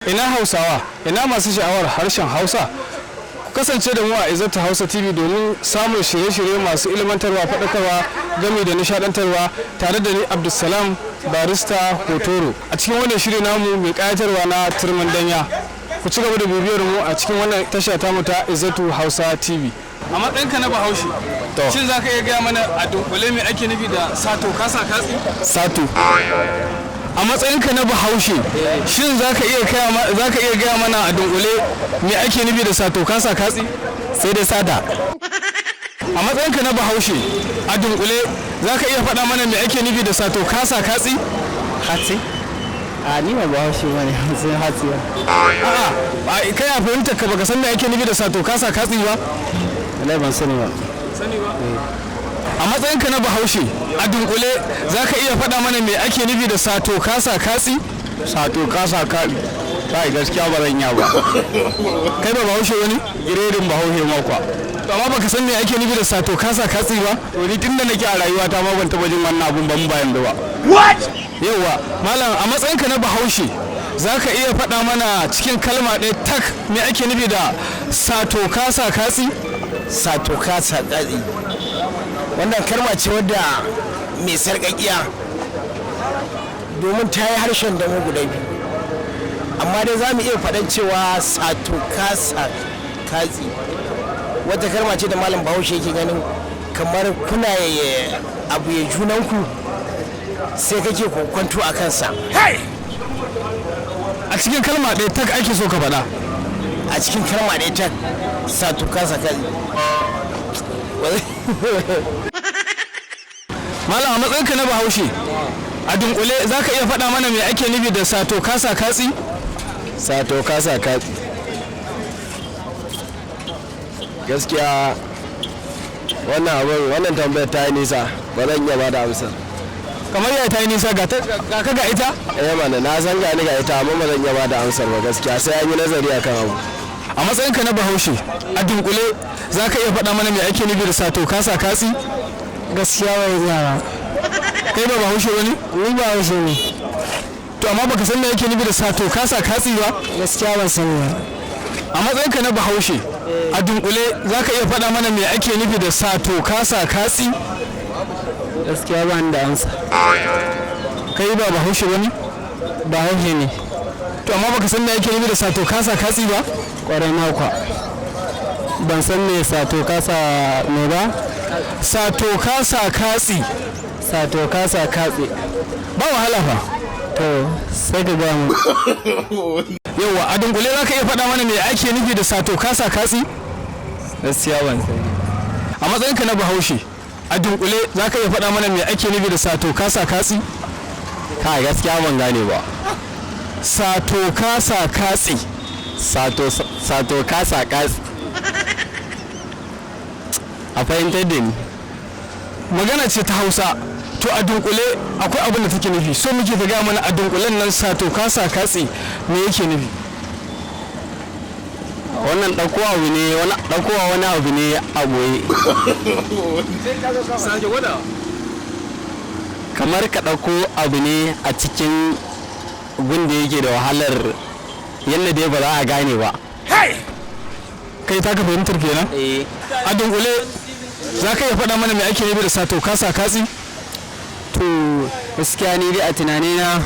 Ina Hausawa, ina masu sha'awar harshen Hausa? Ku kasance da mu a Izzatu Hausa TV domin samun shirye-shirye masu ilmantarwa, faɗakarwa, gami da nishaɗantarwa tare da ni Abdulsalam Barista Hotoro. A cikin wannan shiri namu mai ƙayatarwa na Turmin Danya. Ku ci gaba da bibiyar mu a cikin wannan tasha tamu ta Izzatu Hausa TV. A matsayinka na Bahaushe, shin za ka iya gaya mana a dunkule me ake nufi da sato kasa katsi? Sato. A matsayinka na Bahaushe, shin za ka iya gaya mana a dunkule me ake nufi da sato kasa katsi? Sai dai sata. A matsayinka na Bahaushe, a dunkule za ka iya faɗa mana me ake nufi da sato kasa katsi? Hatsi? A ni ba Bahaushe bane, sai hatsi ba. A'a, kai a fahimtar ka baka san me ake nufi da sato kasa katsi ba? Wallahi ban sani ba. Sani ba? A matsayinka na Bahaushe, a dunkule za ka iya faɗa mana me ake nufi da sato kasa katsi? Sato kasa katsi. Kai gaskiya ba zan iya ba. Kai ba Bahaushe wani? Giredin Bahaushe ma kwa. To amma baka san me ake nufi da sato kasa katsi ba? To ni tunda nake a rayuwata ma ban taɓa jin wannan abun ban bayan da ba. What? Yawwa, malam a matsayinka na Bahaushe, za ka iya faɗa mana cikin kalma ɗaya tak me ake nufi da sato kasa katsi? Sato kasa katsi. Wannan kalma ce wadda mai sarƙaƙiya domin ta yi harshen da mu guda biyu, amma dai za mu iya faɗan cewa sato kasa katsi wata kalma ce da malam Bahaushe yake ganin kamar kuna abu ya junanku sai kake kwanto a kansa. A cikin kalma ɗaya tak ake so ka faɗa. A cikin kalma ɗaya tak sato kasa katsi. Malam a matsayinka na Bahaushe, a dunkule za ka iya faɗa mana me ake nufi da sato kasa katsi? Sato kasa katsi. Gaskiya wannan tambayar ta yi nisa, ba zan iya ba da amsar. Kamar ya ta yi nisa ga ka ga ita? Mana na san ga ni ga ita amma ba zan iya ba da amsar ba gaskiya sai an yi nazari akan abu. A matsayinka na Bahaushe, a dunkule za ka iya faɗa mana me ake nufi da sato kasa katsi? Gaskiya ba yara. Kai ba Bahaushe wani? Ni ba Bahaushe ne. To amma baka san me ake nufi da sato kasa katsi ba? Gaskiya ban sani ba. A matsayinka na Bahaushe, a dunkule za ka iya faɗa mana me ake nufi da sato kasa katsi? Gaskiya ba ni da amsa. Kai ba Bahaushe wani? Bahaushe ne. To amma baka san me ake nufi da sato kasa katsi ba? Kwarai ma kwa. Ban san me sato kasa me ba? Sato kasa katsi. Sato kasa katsi. Ba wahala fa. To sai ka ga mu. Yawwa, a dunkule za ka iya faɗa mana me ake nufi da sato kasa katsi? Gaskiya ban sani. A matsayinka na Bahaushe, a dunkule za ka iya faɗa mana me ake nufi da sato kasa katsi? Kai gaskiya ban gane ba. Sato kasa katsi. Sato kasa katsi. A fahimtar da ni. Magana ce ta Hausa. To a dunkule akwai abin da take nufi. So muke ta gaya mana a dunkulen nan sato kasa katsi me yake nufi? Wannan ɗaukowa wani abu ne a goye. Kamar ka ɗauko abu ne a cikin gunda yake da wahalar yadda dai ba za a gane ba. Kai ta ka fahimtar kenan? A dunkule za ka iya faɗa mana me ake nufi da sato kasa katsi? To gaskiya ni dai a tunanina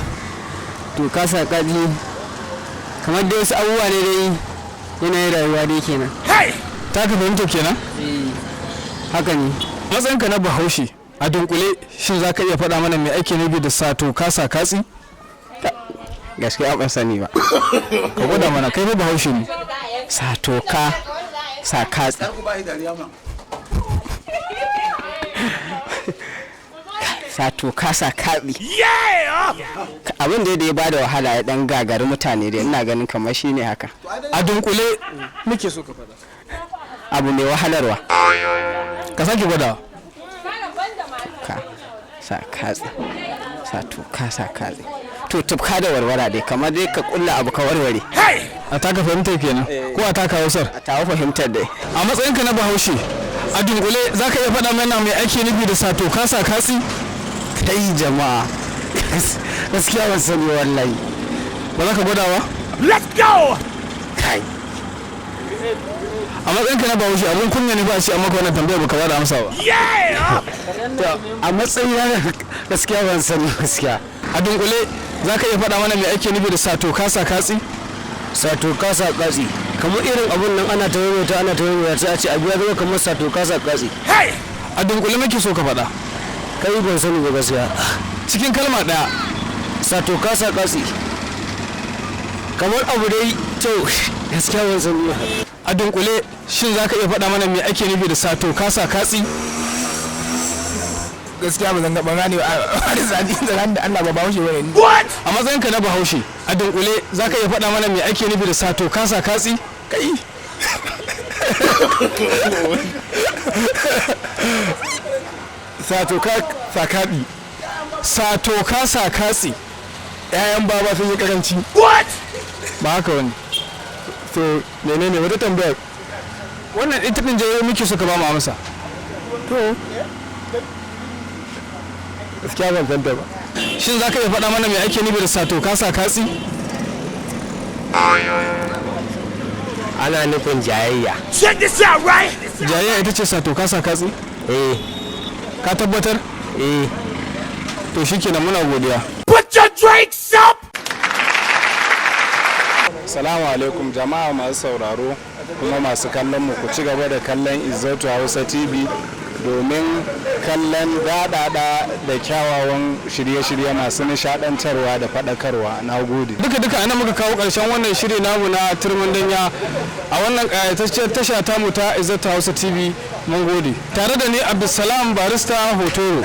to kasa katsi kamar dai wasu abubuwa ne dai yanayin rayuwa dai kenan. Ta ka fahimtar kenan? Haka ne. Matsayinka na Bahaushe, a dunkule shin za ka iya faɗa mana me ake nufi da sato kasa katsi? Gaskiya ban sani ba. Ka gwada mana kai ba Bahaushe ne. Sato ka sa katsi. Sato kasa katsi. Abin da ya bada wahala ya dan gagari mutane da ina ganin kamar shi ne haka. A dunkule muke so ka faɗa. Abu mai wahalarwa. Ka sake gwada. Ka sa katsi. Sato kasa katsi. To tufka da warwara dai kamar dai ka kulla abu ka warware. A taka fahimtar kenan ko a taka Hausar? A tawo fahimtar dai. A matsayinka na Bahaushe, a dunkule za ka iya faɗa mana me ake nufi da sato kasa katsi? Kai jama'a gaskiya ban sani wallahi. Ba za ka gwada ba? let's go. kai a matsayinka na bahaushe abun kunya ne ba a ce amma ka wannan tambayar baka ba da amsa ba a matsayin gaskiya ban sani gaskiya. a dunkule za ka iya faɗa mana me ake nufi da sato kasa katsi Sato kasa katsi kamar irin abun nan ana ta sai a ce abu ya zama kamar sato kasa katsi. a dunkule muke so ka faɗa Kai ban sani ba gaskiya. cikin kalma ɗaya Sato kasa katsi kamar abu dai to gaskiya ban sani ba. a dunkule shin za ka iya faɗa mana me ake nufi da sato kasa katsi Gaskiya ba zan gaban gane ba a zaɓi da Allah ba bahaushe ba ne. a matsayinka na bahaushe a dunkule za ka iya faɗa mana me ake nufi da sato kasa katsi kai Sato kasa kaɗi. sato kasa katsi ‘Ya'yan baba sun yi karanci. ba haka wani To menene wata tambayar? wannan ita ɗin jawo muke so ka ba mu amsa To gaskiya ban san ta ba. shin za ka iya faɗa mana me ake nufi da sato kasa katsi Ana nufin jayayya. jayayya ita ce sato kasa katsi Eh ka tabbatar eh. to shikenan muna godiya Salamu alaikum jama'a masu sauraro kuma masu kallon mu ku ci gaba da kallon Izzatu Hausa TV domin kallon daɗaɗa da kyawawan shirye-shirye masu nishaɗantarwa da faɗakarwa. Na gode. duka ana muka kawo ƙarshen wannan shiri namu na turmin danya a wannan ƙayatacciyar tasha tamu ta Izzatu Hausa TV mun gode tare da ni Abdulsalam Barista Hotoro.